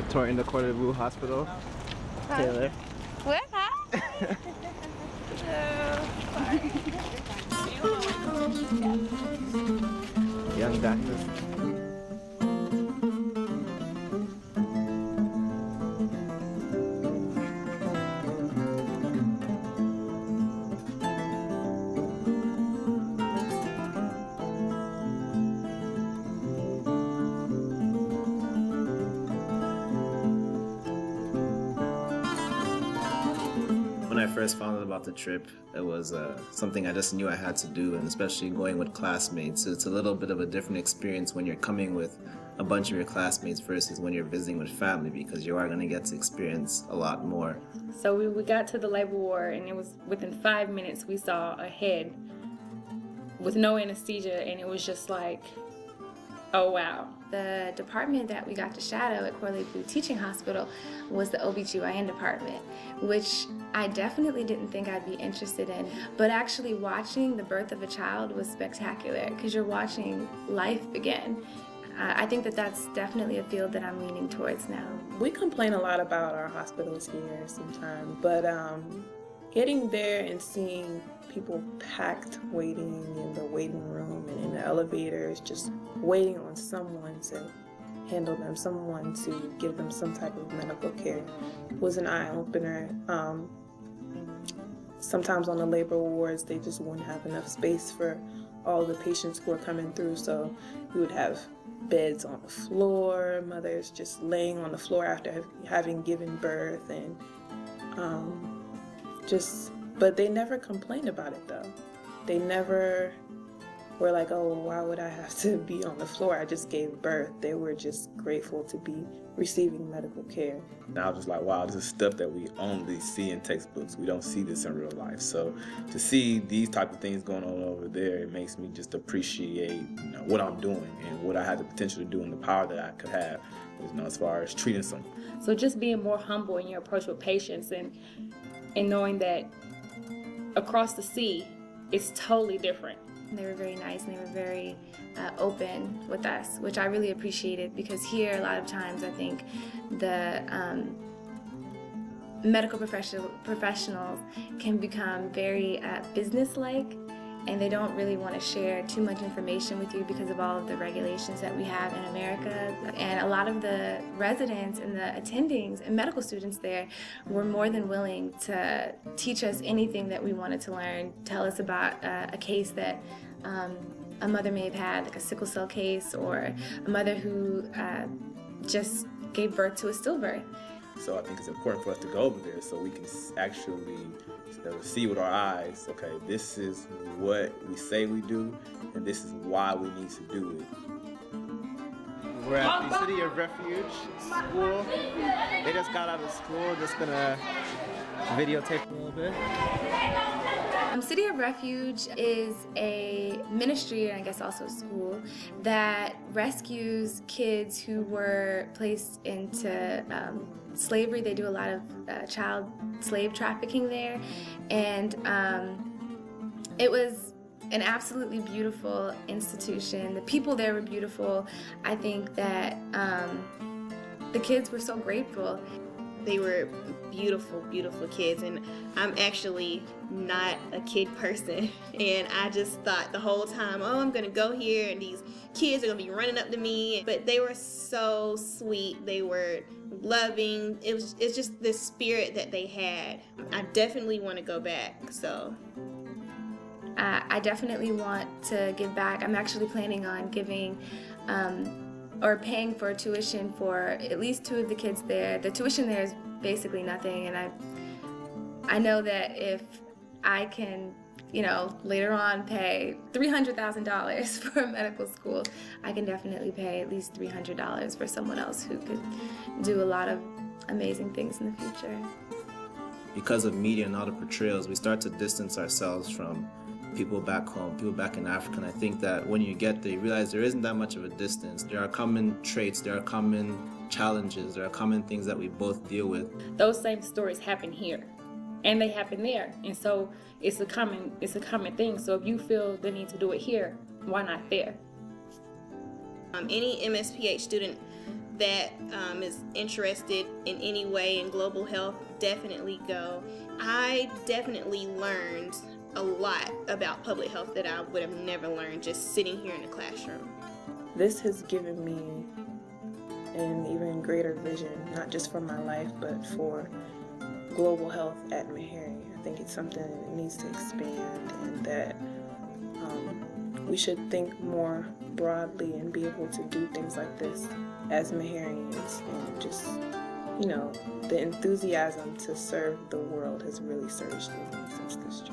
touring the Korle-Bu Hospital. Hi. Taylor. What? Hi. Hello. Young doctors. When I first found out about the trip, it was something I just knew I had to do, and especially going with classmates. It's a little bit of a different experience when you're coming with a bunch of your classmates versus when you're visiting with family, because you are going to get to experience a lot more. So we got to the labor ward, and it was within 5 minutes we saw a head with no anesthesia, and it was just like, oh wow. The department that we got to shadow at Korle-Bu Teaching Hospital was the OBGYN department, which I definitely didn't think I'd be interested in. But actually watching the birth of a child was spectacular because you're watching life begin. I think that that's definitely a field that I'm leaning towards now. We complain a lot about our hospitals here sometimes, but getting there and seeing people packed waiting in the waiting room and in the elevators, just waiting on someone to handle them, someone to give them some type of medical care, was an eye-opener. Sometimes on the labor wards, they just wouldn't have enough space for all the patients who are coming through, so you would have beds on the floor, mothers just laying on the floor after having given birth, and but they never complained about it though. They never were like, oh, why would I have to be on the floor? I just gave birth. They were just grateful to be receiving medical care. And I was just like, wow, this is stuff that we only see in textbooks. We don't see this in real life. So to see these type of things going on over there, it makes me just appreciate, what I'm doing and what I have the potential to do and the power that I could have, as far as treating someone. So just being more humble in your approach with patients and knowing that across the sea, it's totally different. They were very nice and they were very open with us, which I really appreciated, because here a lot of times I think the medical professionals can become very business-like, and they don't really want to share too much information with you because of all of the regulations that we have in America. And a lot of the residents and the attendings and medical students there were more than willing to teach us anything that we wanted to learn, tell us about a case that a mother may have had, like a sickle cell case, or a mother who just gave birth to a stillbirth. So I think it's important for us to go over there so we can actually see with our eyes, okay, this is what we say we do, and this is why we need to do it. We're at the City of Refuge school. They just got out of school, just gonna videotape a little bit. City of Refuge is a ministry, and I guess also a school, that rescues kids who were placed into slavery. They do a lot of child slave trafficking there, and it was an absolutely beautiful institution. The people there were beautiful. I think that the kids were so grateful. They were beautiful, beautiful kids, and I'm actually not a kid person, and I just thought the whole time, oh, I'm gonna go here and these kids are gonna be running up to me, but they were so sweet. They were loving. It's just the spirit that they had. I definitely want to go back, so. I definitely want to give back. I'm actually planning on giving or paying for tuition for at least 2 of the kids there. The tuition there is basically nothing, and I know that if I can, later on pay $300,000 for medical school, I can definitely pay at least $300 for someone else who could do a lot of amazing things in the future. Because of media and all the portrayals, we start to distance ourselves from people back home, people back in Africa, and I think that when you get there, you realize there isn't that much of a distance. There are common traits, there are common challenges, there are common things that we both deal with. Those same stories happen here, and they happen there, and so it's a common thing. So if you feel the need to do it here, why not there? Any MSPH student that is interested in any way in global health, definitely go. I definitely learned a lot about public health that I would have never learned just sitting here in the classroom. This has given me an even greater vision, not just for my life, but for global health at Meharry. I think it's something that needs to expand, and that we should think more broadly and be able to do things like this as Meharians. And just, the enthusiasm to serve the world has really surged in me since this job.